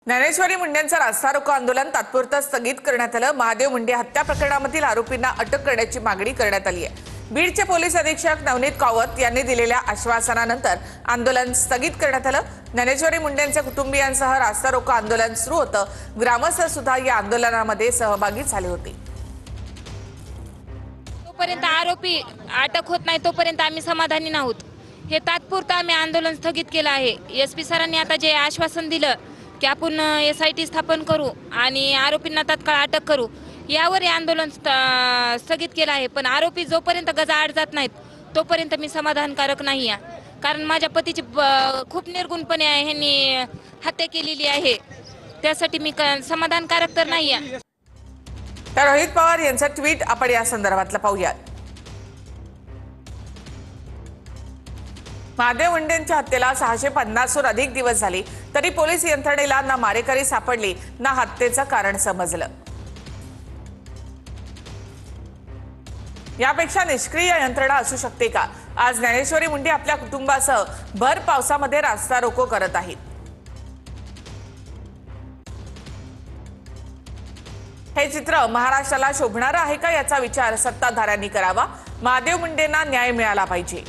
ज्ञानेश्वरी मुंडेंचं रास्ता रोको आंदोलन तात्पुरतं स्थगित करण्यात आलं। महादेव मुंडे हत्या प्रकरणामधील आरोपींना अटक करण्याची मागणी करण्यात आली आहे। बीडचे पोलीस अधीक्षक नवनीत कावत यांनी दिलेल्या आश्वासनानंतर आंदोलन स्थगित करण्यात आलं। ज्ञानेश्वरी मुंडेंच्या कुटुंबियांसह रास्ता रोको आंदोलन सुरू होतं। ग्रामस्थ सुद्धा या आंदोलनामध्ये सहभागी झाले होते। तोपर्यंत आरोपी अटक होत नाही तोपर्यंत आम्ही समाधानी नाहोत। हे तात्पुरतं आम्ही आंदोलन स्थगित केलं आहे। एसपी सरांनी आता जे आश्वासन दिलं की आपण SIT स्थापन करू आणि आरोपींना तात्काळ अटक करू, यावर हे आंदोलन स्थगित केलं आहे। पण आरोपी जोपर्यंत गजाआड जात नाहीत तोपर्यंत मी समाधानकारक नाही आहे, कारण माझ्या पतीची खूप निर्गुणपणे ह्यांनी हत्या केलेली आहे। त्यासाठी मी समाधानकारक तर नाही आहे। तर रोहित पवार यांचा ट्विट आपण या संदर्भातला पाहूया। महादेव मुंडेंच्या हत्येला 650हून अधिक दिवस झाले तरी पोलीस यंत्रणेला ना मारेकरी सापडले ना हत्येचं कारण समजलं। यापेक्षा निष्क्रिय यंत्रणा असू शकते का? आज ज्ञानेश्वरी मुंडे आपल्या कुटुंबासह भर पावसामध्ये रास्ता रोको करत आहेत। हे चित्र महाराष्ट्राला शोभणारं आहे का याचा विचार सत्ताधाऱ्यांनी करावा। महादेव मुंडेंना न्याय मिळाला पाहिजे।